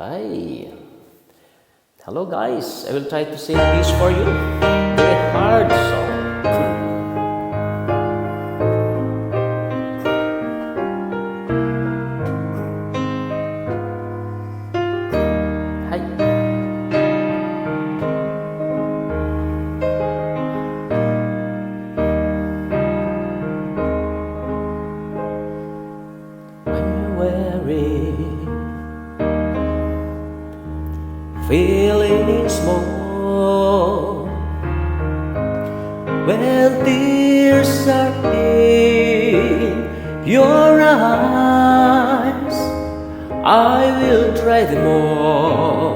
Hi. Hello guys. I will try to sing this for you. Very hard song. Hi. When you're weary, feeling small, when tears are in your eyes, I will dry them all.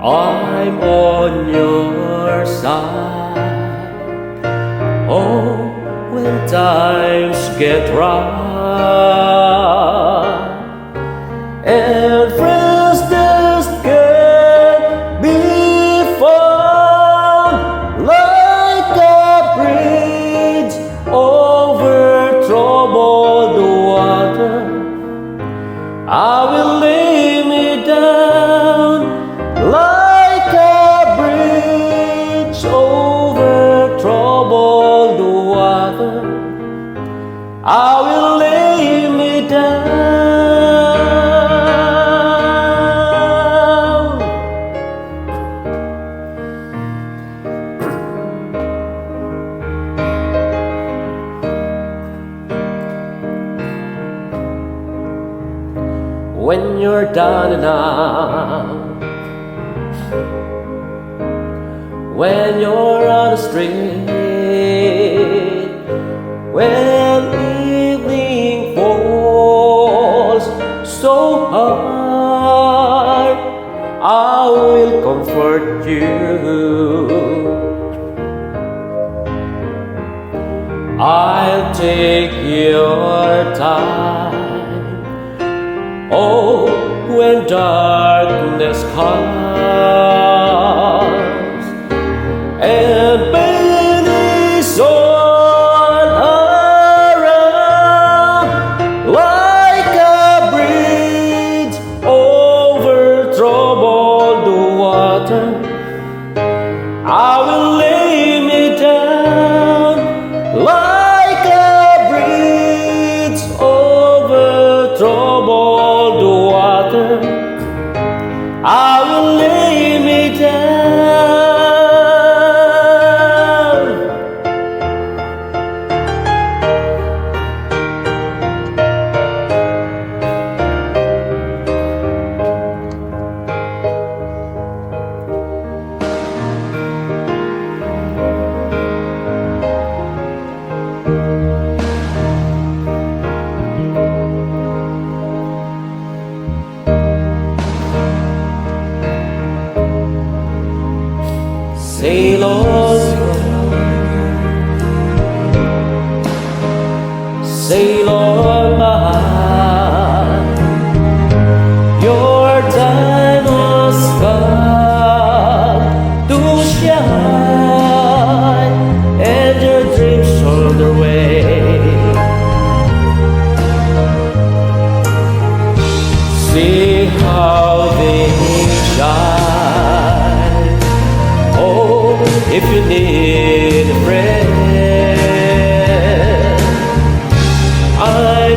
I'm on your side. Oh, when times get rough and friends just can't be found, like a bridge over troubled water, I will lay me down. Like a bridge over troubled water, I will lay me down. When you're down and out, when you're on the street, when evening falls so hard, I will comfort you. I'll take your time. Oh, when darkness comes and pain is all around, like a bridge over troubled water, I will lay me down. Like a bridge over troubled water, I will lay me down. Sail on, sail on by. Your time has come to shine, and your dreams on their way. See how they shine. Oh, if you need a friend, I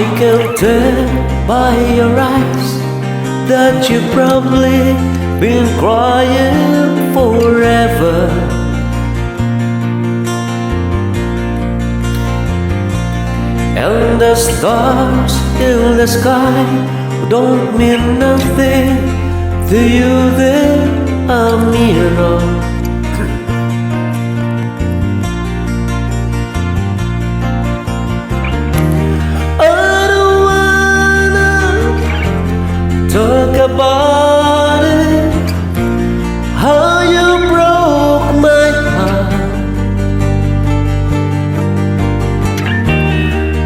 I can tell by your eyes that you've probably been crying forever. And the stars in the sky don't mean nothing to you, they're a mirror. Talk about it, how you broke my heart.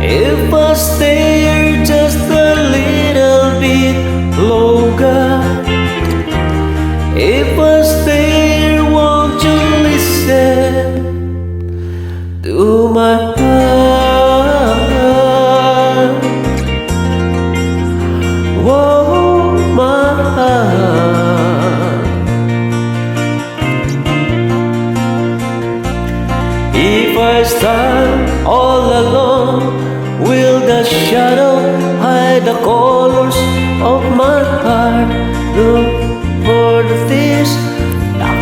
If I stay here just a little bit longer, if I stay here, won't you listen to my heart? Whoa, my heart. If I stand all alone, will the shadow hide the colors of my heart? Look for the fish, look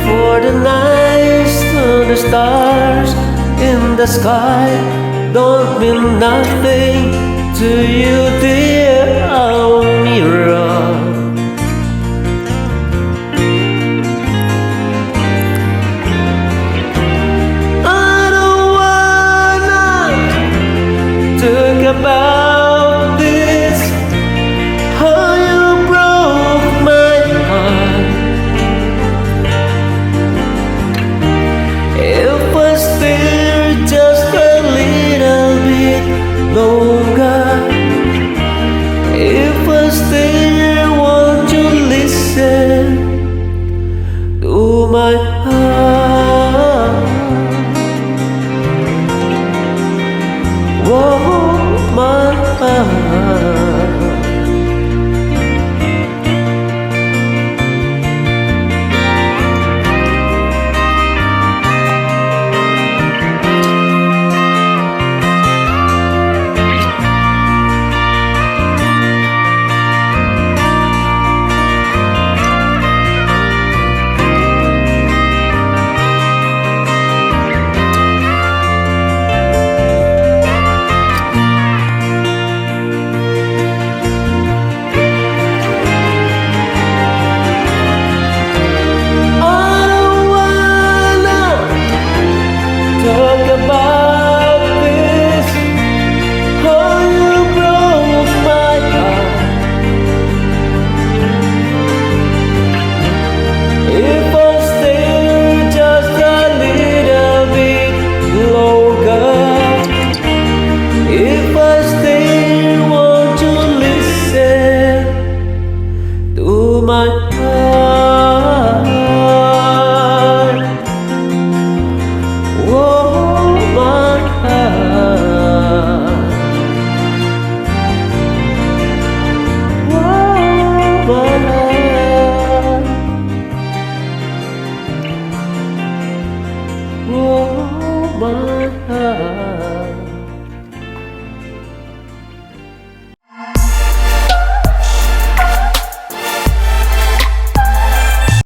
for the nights to the stars in the sky. Don't mean nothing to you, dear, our mirror. I don't wanna talk about this, how you broke my heart. If I stay just a little bit longer, if I stay here, won't you listen to my heart?